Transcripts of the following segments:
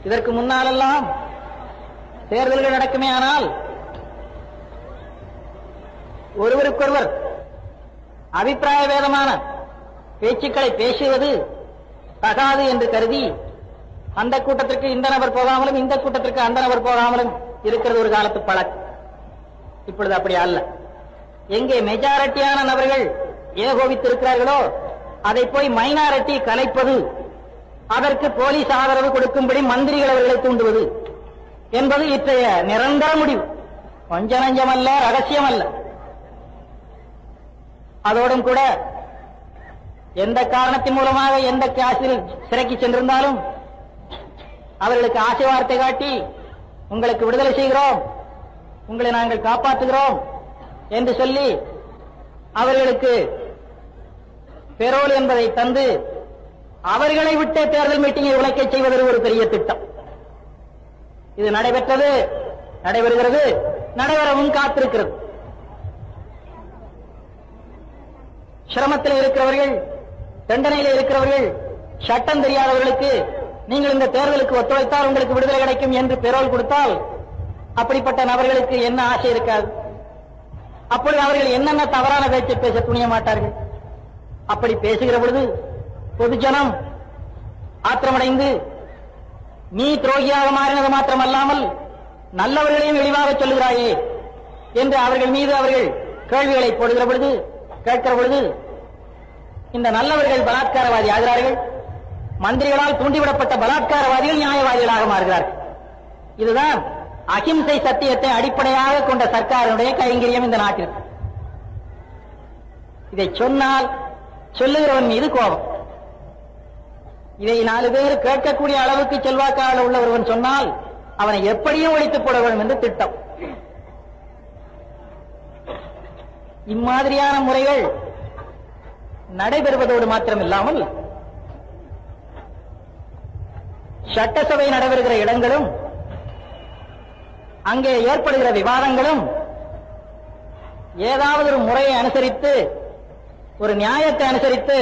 இதற்கு முன்னாலெல்லாம் தேர்தல்கள் நடக்குமே, ஆனால் ஒருவருக்கொருவர் அபிப்பிராய வேதமான பேச்சுக்களை பேசுவது தகாது என்று கருதி அந்த கூட்டத்திற்கு இந்த நபர் போகாமலும் இந்த கூட்டத்திற்கு அந்த நபர் போகாமலும் இருக்கிறது ஒரு காலத்து பழக்கம். இப்பொழுது அப்படி அல்ல. எங்கே மெஜாரிட்டியான நபர்கள் ஏகோபித்திருக்கிறார்களோ அதை போய் மைனாரிட்டி கலைப்பது, அதற்கு போலீஸ் ஆதரவு கொடுக்கும்படி மந்திரிகள் அவர்களை தூண்டுவது என்பது இன்றைய நிரந்தர முடிவு. கொஞ்ச நஞ்சமல்ல, ரகசியம் அல்ல. அதோடும் கூட எந்த காரணத்தின் மூலமாக எந்த கேஸில் சிறைக்கு சென்றிருந்தாலும் அவர்களுக்கு ஆசை வார்த்தை காட்டி உங்களுக்கு விடுதலை செய்கிறோம், உங்களை நாங்கள் காப்பாற்றுகிறோம் என்று சொல்லி அவர்களுக்கு பெரோல் என்பதை தந்து அவர்களை விட்டு தேர்தல் மீட்டிங்கை உழைக்கச் செய்வதற்கு ஒரு பெரிய திட்டம். இது நடைபெற்றது, நடைபெறுகிறது, நடைபெறவும் காத்திருக்கிறது. சிரமத்தில் இருக்கிறவர்கள், தண்டனையில் இருக்கிறவர்கள், சட்டம் தெரியாதவர்களுக்கு நீங்கள் இந்த தேர்தலுக்கு ஒத்துழைத்தால் உங்களுக்கு விடுதலை கிடைக்கும் என்று பெரோல் கொடுத்தால் அப்படிப்பட்ட நபர்களுக்கு என்ன ஆசை இருக்காது? அப்பொழுது அவர்கள் என்னென்ன தவறான பேச்சை பேச துணிய மாட்டார்கள். அப்படி பேசுகிற பொழுது பொதுஜனம் ஆத்திரமடைந்து நீ துரோகியாக மாறினது மாத்திரமல்லாமல் நல்லவர்களையும் இழிவாக சொல்லுகிறாயே என்று அவர்கள் மீது அவர்கள் கேள்விகளை போடுகிற பொழுது, கேட்கிற பொழுது இந்த நல்லவர்கள் பலாத்காரவாதி ஆகிறார்கள், மந்திரிகளால் தூண்டிவிடப்பட்ட பலாத்காரவாதிகள் நியாயவாதிகளாக மாறுகிறார்கள். இதுதான் அகிம்சை சத்தியத்தை அடிப்படையாக கொண்ட சர்க்காருடைய கைங்கரியம் இந்த நாட்டிற்கு. இதை சொன்னால் சொல்லுகிறவன் மீது கோபம். இதை 4 பேர் கேட்கக்கூடிய அளவுக்கு செல்வாக்காக உள்ள ஒருவன் சொன்னால் அவனை எப்படியும் ஒழித்துப் போட வேண்டும் என்று திட்டம். இம்மாதிரியான முறைகள் நடைபெறுவதோடு மாத்திரமில்லாமல் சட்டசபை நடைபெறுகிற இடங்களும் அங்கே ஏற்படுகிற விவாதங்களும் ஏதாவது ஒரு முறையை அனுசரித்து, ஒரு நியாயத்தை அனுசரித்து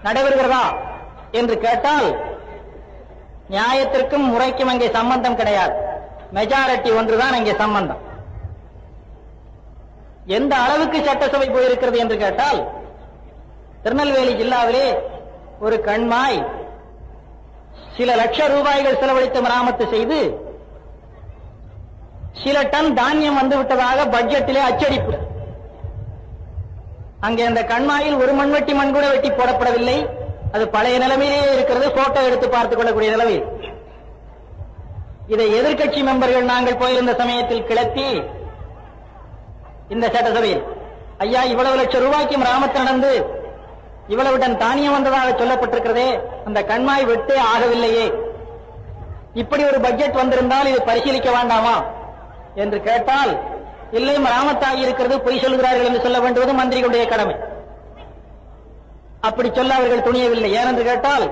நடைபெறுகிறதா என்று கேட்டால் நியாயத்திற்கும் முறைக்கும் அங்கே சம்பந்தம் கிடையாது. மெஜாரிட்டி ஒன்றுதான் அங்கே சம்பந்தம். எந்த அளவுக்கு சட்டசபை போயிருக்கிறது என்று கேட்டால், திருநெல்வேலி ஜில்லாவிலே ஒரு கண்மாய் சில லட்சம் ரூபாய்கள் செலவழித்து மராமத்து செய்து சில டன் தானியம் வந்து விட்டதாக பட்ஜெட்டிலே அச்சடிப்பு. அங்கே அந்த கண்மாயில் ஒரு மண்வெட்டி மண் கூட வெட்டி போடப்படவில்லை. அது பழைய நிலைமையிலே இருக்கிறது, போட்டோ எடுத்து பார்த்துக் கொள்ளக்கூடிய நிலைமை. இதை எதிர்க்கட்சி மெம்பர்கள் நாங்கள் போயிருந்த சமயத்தில் கிளப்பி இந்த சட்டசபையில், ஐயா இவ்வளவு லட்சம் ரூபாய்க்கு மராமத்து நடந்து இவ்வளவு டன் தானியம் வந்ததாக சொல்லப்பட்டிருக்கிறதே, அந்த கண்மாய் வெட்டே ஆகவில்லையே, இப்படி ஒரு பட்ஜெட் வந்திருந்தால் இது பரிசீலிக்க வேண்டாமா என்று கேட்டால், இல்லை மராமத்தாகி இருக்கிறது, பொய் சொல்கிறார்கள் என்று சொல்ல வேண்டுவது மந்திரிகளுடைய கடமை. அப்படி சொல்ல அவர்கள் துணியவில்லை. ஏனென்று கேட்டால்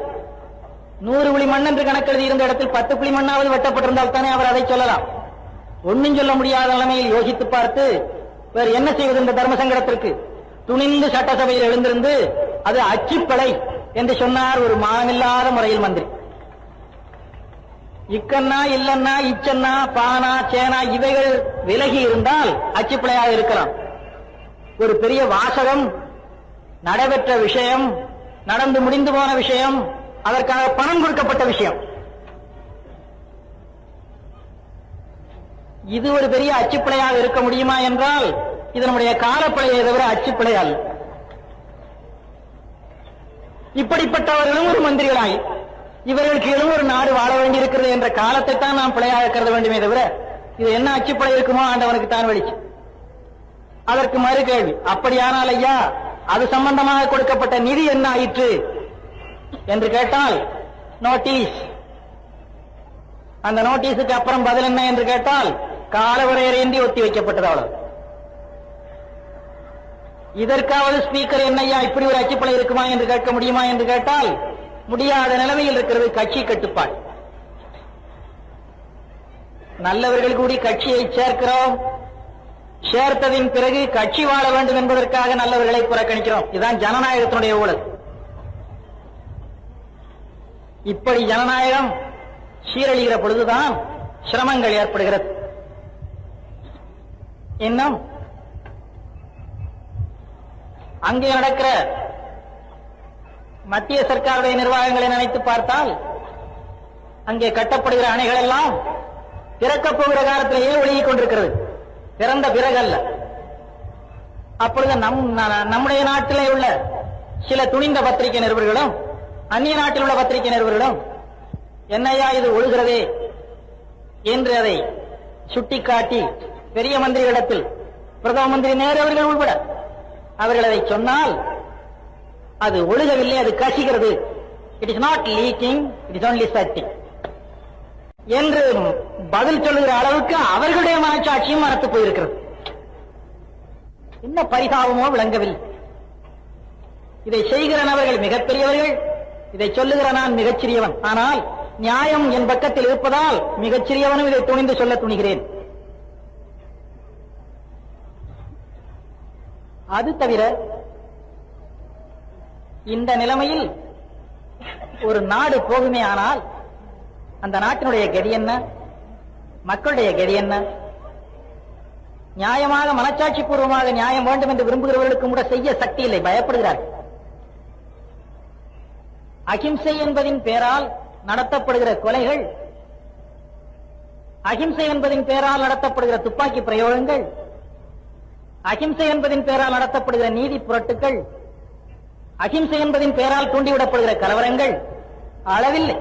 100 குழி மண் என்று கணக்கெழுதி இருந்த இடத்தில் 10 குழி மண்ணாவது வெட்டப்பட்டிருந்தால் தானே அவர் அதை சொல்லலாம். ஒன்னும் சொல்ல முடியாத நிலைமையில் யோசித்து பார்த்து வேறு என்ன செய்வது இந்த தர்ம சங்கடத்திற்கு துணிந்து சட்டசபையில் எழுந்திருந்து அது அச்சுப்படை என்று சொன்னார் ஒரு மானமில்லாத முறையில் மந்திரி. இக்கண்ணா இல்லன்னா இச்சன்னா பானா சேனா இவைகள் விலகி இருந்தால் அச்சுப்பிழையாக இருக்கலாம். ஒரு பெரிய வாசகம், நடைபெற்ற விஷயம், நடந்து முடிந்து போன விஷயம், அதற்காக பணம் கொடுக்கப்பட்ட விஷயம், இது ஒரு பெரிய அச்சுப்பிழையாக இருக்க முடியுமா என்றால் இது நம்முடைய காலப்பிழையை தவிர அச்சுப்பிழை அல்ல. இப்படிப்பட்டவர்களும் ஒரு மந்திரிகளாய் இவர்களுக்கு எழும் ஒரு நாடு வாழ வேண்டியிருக்கிறது என்ற காலத்தை தான் நாம் பிழையாக கருத வேண்டுமே தவிர இது என்ன அச்சுப்படை இருக்குமோ ஆண்டவனுக்கு தான் வெளிச்சு. அதற்கு மறு கேள்வி, அப்படியானால் ஐயா அது சம்பந்தமாக கொடுக்கப்பட்ட நிதி என்ன ஆயிற்று என்று கேட்டால் நோட்டீஸ். அந்த நோட்டீஸுக்கு அப்புறம் பதில் என்ன என்று கேட்டால் காலவரையறையின்றி ஒத்தி வைக்கப்பட்டது, அவ்வளவு. இதற்காவது ஸ்பீக்கர் என்னையா இப்படி ஒரு அச்சுப்படை இருக்குமா என்று கேட்க முடியுமா என்று கேட்டால் முடியாத நிலைமையில் இருக்கிறது கட்சி கட்டுப்பாடு. நல்லவர்கள் கூடி கட்சியை சேர்க்கிறோம், சேர்த்ததின் பிறகு கட்சி வாழ வேண்டும் என்பதற்காக நல்லவர்களை புறக்கணிக்கிறோம். இதுதான் ஜனநாயகத்தினுடைய ஊழல். இப்படி ஜனநாயகம் சீரழிகிற பொழுதுதான் சிரமங்கள் ஏற்படுகிறது. இன்னும் அங்கே நடக்கிற மத்திய சர்க்காருடைய நிர்வாகங்களை நினைத்து பார்த்தால் அங்கே கட்டப்படுகிற அணைகள் எல்லாம் திறக்கப் போகிற காலத்திலேயே ஒழுகிக் கொண்டிருக்கிறது, திறந்த பிறகல்ல. அப்பொழுது நம்முடைய நாட்டிலே உள்ள சில துணிந்த பத்திரிகை நிருபர்களும் அந்நிய நாட்டில் உள்ள பத்திரிகை நிருபர்களும் என்னையா இது ஒழுகிறதே என்று அதை சுட்டிக்காட்டி பெரிய மந்திரிகளிடத்தில் பிரதம மந்திரி நேரு அவர்கள் உள்பட அவர்கள் அதை சொன்னால் அது ஒழுகவில்லை, அது கசிகிறது, it is not leaking, it is only shutting என்று பதில் சொல்லுகிற அளவுக்கு அவர்களுடைய மனச்சாட்சியும் மறத்து போயிருக்கிறது. என்ன பரிதாபமோ விளங்கவில்லை. இதை செய்கிற நபர்கள் மிகப்பெரியவர்கள், இதை சொல்லுகிற நான் மிகச்சிறியவன். ஆனால் நியாயம் என் பக்கத்தில் இருப்பதால் மிகச்சிறியவனும் இதை துணிந்து சொல்ல துணிகிறேன். அது தவிர இந்த நிலைமையில் ஒரு நாடு போகுமே ஆனால் அந்த நாட்டினுடைய கதி என்ன, மக்களுடைய கதி என்ன? நியாயமாக மனச்சாட்சி பூர்வமாக நியாயம் வேண்டும் என்று விரும்புகிறவர்களுக்கும் கூட செய்ய சக்தி இல்லை, பயப்படுகிறார்கள். அகிம்சை என்பதின் பெயரால் நடத்தப்படுகிற கொலைகள், அகிம்சை என்பதின் பெயரால் நடத்தப்படுகிற துப்பாக்கி பிரயோகங்கள், அகிம்சை என்பதின் பெயரால் நடத்தப்படுகிற நீதி புரட்டுக்கள், அகிம்சை என்பதின் பெயரால் தூண்டிவிடப்படுகிற கலவரங்கள் அளவில்லை.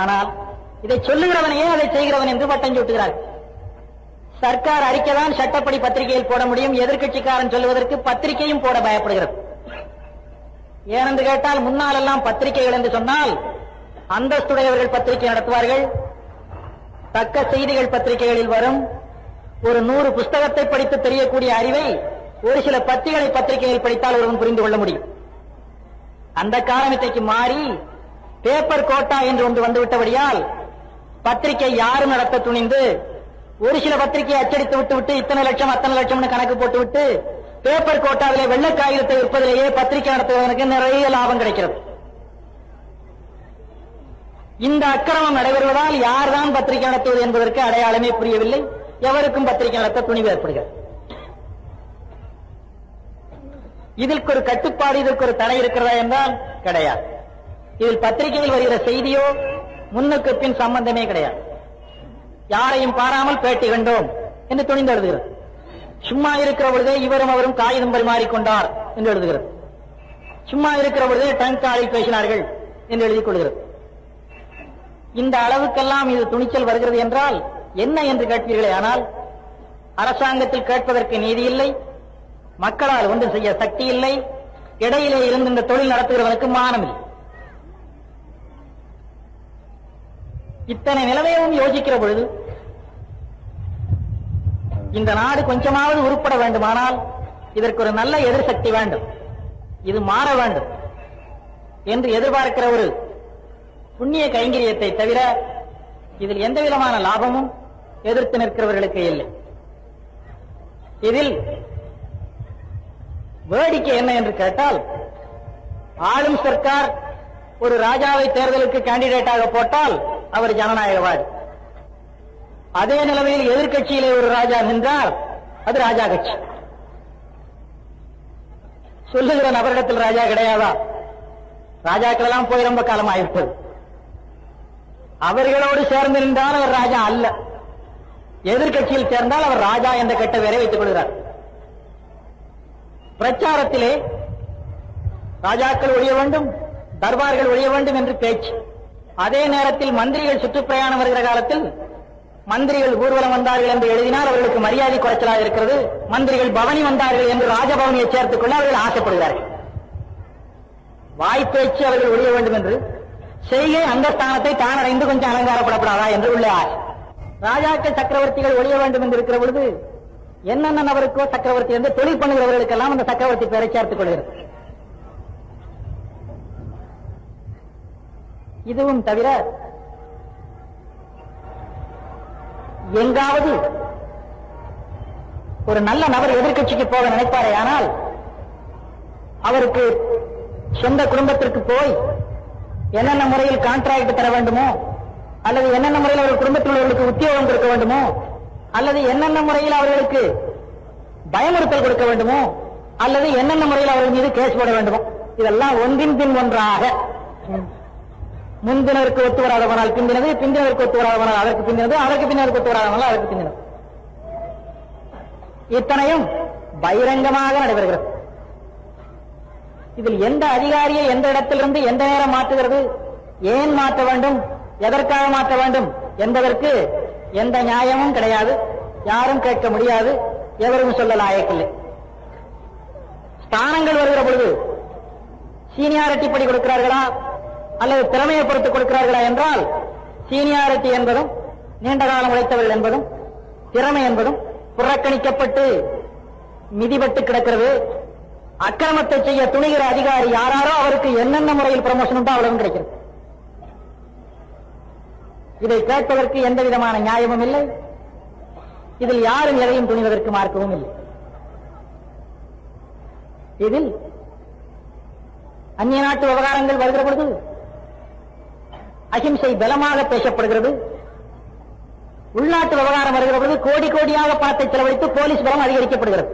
ஆனால் இதை சொல்லுகிறவனையே அதை செய்கிறவன் என்று பட்டம் சூட்டுகிறார். சர்க்கார் அறிக்கைதான் சட்டப்படி பத்திரிகையில் போட முடியும், எதிர்க்கட்சிக்காரன் சொல்லுவதற்கு பத்திரிகையும் போட பயப்படுகிறது. ஏனென்று கேட்டால் முன்னால் எல்லாம் பத்திரிகைகள் என்று சொன்னால் அந்தஸ்துடையவர்கள் பத்திரிகை நடத்துவார்கள், தக்க செய்திகள் பத்திரிகைகளில் வரும். ஒரு 100 புஸ்தகத்தை படித்து தெரியக்கூடிய அறிவை ஒரு சில பத்திரிகையில் படித்தால் ஒருவன் புரிந்து கொள்ள முடியும். அந்த காலமிட்டைக்கு மாறி பேப்பர் கோட்டா என்று ஒன்று வந்துவிட்டபடியால் பத்திரிகை யாரும் நடத்த துணிந்து ஒரு சில பத்திரிகையை அச்சடித்து விட்டு இத்தனை லட்சம் அத்தனை லட்சம் கணக்கு போட்டுவிட்டு பேப்பர் கோட்டாவிலே வெள்ளை காகிதத்தை விற்பதிலேயே பத்திரிகை நடத்துவதற்கு நிறைய லாபம் கிடைக்கிறது. இந்த அக்கிரமம் நடைபெறுவதால் யார்தான் பத்திரிகை நடத்துவது என்பதற்கு அடையாளமே புரியவில்லை. எவருக்கும் பத்திரிகை நடத்த துணிவு ஏற்படுகிறது. இதற்கு ஒரு கட்டுப்பாடு, இதற்கு ஒரு தடை இருக்கிறதா என்றால் கிடையாது. இதில் பத்திரிகையில் வருகிற செய்தியோ முன்னுக்கு பின் சம்பந்தமே கிடையாது. யாரையும் பாராமல் பேட்டி கண்டோம் என்று துணிந்து எழுதுகிறது. சும்மா இருக்கிற பொழுதே இவரும் அவரும் காகிதம் பரிமாறிக்கொண்டார் என்று எழுதுகிறது. சும்மா இருக்கிற பொழுதே டங்காளி பேசினார்கள் என்று எழுதிக் கொள்கிறது. இந்த அளவுக்கெல்லாம் இது துணிச்சல் வருகிறது என்றால் என்ன என்று கேட்பீர்களே. ஆனால் அரசாங்கத்தில் கேட்பதற்கு நீதி இல்லை, மக்களால் ஒன்று செய்ய சக்தி இல்லை, இடையிலே இருந்து இந்த தொழில் நடத்துகிறவனுக்கு மானம் இல்லை. இத்தனை நிலைமையும் யோசிக்கிற பொழுது இந்த நாடு கொஞ்சமாவது உருப்பட வேண்டுமானால் இதற்கு ஒரு நல்ல எதிர்சக்தி வேண்டும், இது மாற வேண்டும் என்று எதிர்பார்க்கிற ஒரு புண்ணிய கைங்கரியத்தை தவிர இதில் எந்த விதமான லாபமும் எதிர்த்து நிற்கிறவர்களுக்கு இல்லை. இதில் வேடிக்கை என்ன என்று கேட்டால், ஆளும் சர்க்கார் ஒரு ராஜாவை தேர்தலுக்கு கேண்டிடேட்டாக போட்டால் அவர் ஜனநாயகவாதி. அதே நிலைமையில் எதிர்க்கட்சியிலே ஒரு ராஜா நின்றால் அது ராஜா கட்சி. சொல்லுகிற நபரிடத்தில் ராஜா கிடையாதா? ராஜாக்கள் எல்லாம் போய் ரொம்ப காலம் ஆயிருப்பது. அவர்களோடு சேர்ந்து நின்றால் அவர் ராஜா அல்ல, எதிர்க்கட்சியில் சேர்ந்தால் அவர் ராஜா என்ற கெட்ட பெயரை வைத்துக் கொள்கிறார். பிரச்சாரத்திலே ராஜாக்கள் ஒழிய வேண்டும், தர்பார்கள் ஒழிய வேண்டும் என்று பேச்சு. அதே நேரத்தில் மந்திரிகள் சுற்றுப்பிரயாணம் வருகிற காலத்தில் மந்திரிகள் ஊர்வலம் வந்தார்கள் என்று எழுதினால் அவர்களுக்கு மரியாதை குறைச்சலாக இருக்கிறது. மந்திரிகள் பவனி வந்தார்கள் என்று ராஜபவனியை சேர்த்துக் கொள்ள அவர்கள் ஆசைப்படுகிறார்கள். வாய்ப்பேச்சு அவர்கள் ஒழிய வேண்டும் என்று செய்கை அந்த ஸ்தானத்தை தான் அடைந்து கொஞ்சம் அலங்காரப்படப்படாதா என்று உள்ள ஆசை. ராஜாக்கள் சக்கரவர்த்திகள் ஒழிய வேண்டும் என்று இருக்கிற பொழுது என்னென்ன நபருக்கோ சக்கரவர்த்தி என்று தொழில் பண்ணுகிறவர்களுக்கெல்லாம் அந்த சக்கரவர்த்தி பெயரை சேர்த்துக் கொள்கிறது. இதுவும் தவிர எங்காவது ஒரு நல்ல நபர் எதிர்க்கட்சிக்கு போக நினைப்பாரே, ஆனால் அவருக்கு சொந்த குடும்பத்திற்கு போய் என்னென்ன முறையில் கான்ட்ராக்ட் தர வேண்டுமோ அல்லது என்னென்ன முறையில் அவர்கள் குடும்பத்தில் உள்ளவர்களுக்கு உத்தியோகம் கொடுக்க வேண்டுமோ, அல்லது என்னென்ன முறையில் அவர்களுக்கு பயமுறுத்தல் கொடுக்க வேண்டுமோ, அல்லது என்னென்ன முறையில் அவர்கள் மீது கேஸ் போட வேண்டுமோ, இதெல்லாம் ஒன்றின் பின் ஒன்றாக முன்தினருக்கு ஒத்து வராதவனால் பிந்தினது, பிந்தினருக்கு ஒத்து வராதவனால் அதற்கு பிந்தினது, அதற்கு பின்னருக்கு ஒத்து வராதவனால் அதற்கு பிந்தினது. இத்தனையும் பகிரங்கமாக நடைபெறுகிறது. இதில் எந்த அதிகாரியை எந்த இடத்திலிருந்து எந்த நேரம் மாற்றுகிறது, ஏன் மாற்ற வேண்டும், எதற்காக மாற்ற வேண்டும் என்பதற்கு எந்த நியாயமும் கிடையாது. யாரும் கேட்க முடியாது, எவரும் சொல்ல லாயக்கில்லை. ஸ்தானங்கள் வருகிற பொழுது சீனியாரிட்டி படி கொடுக்கிறார்களா அல்லது திறமையை பொறுத்து கொடுக்கிறார்களா என்றால், சீனியாரிட்டி என்பதும் நீண்ட காலம் உழைத்தவர்கள் என்பதும் திறமை என்பதும் புறக்கணிக்கப்பட்டு மிதிபட்டு கிடக்கிறது. அக்கிரமத்தை செய்ய துணிகிற அதிகாரி யாராரோ அவருக்கு என்னென்ன முறையில் ப்ரமோஷன் உண்டோ அவ்வளவும் கிடைக்கிறது. இதை கேட்பதற்கு எந்த விதமான நியாயமும் இல்லை. இதில் யாரும் எதையும் துணிவதற்கு மார்க்கவும் இல்லை. இதில் அந்நிய நாட்டு விவகாரங்கள் வருகிற பொழுது அகிம்சை பலமாக பேசப்படுகிறது. உள்நாட்டு விவகாரம் வருகிற பொழுது கோடி கோடியாக பணத்தை செலவழித்து போலீஸ் பலம் அதிகரிக்கப்படுகிறது.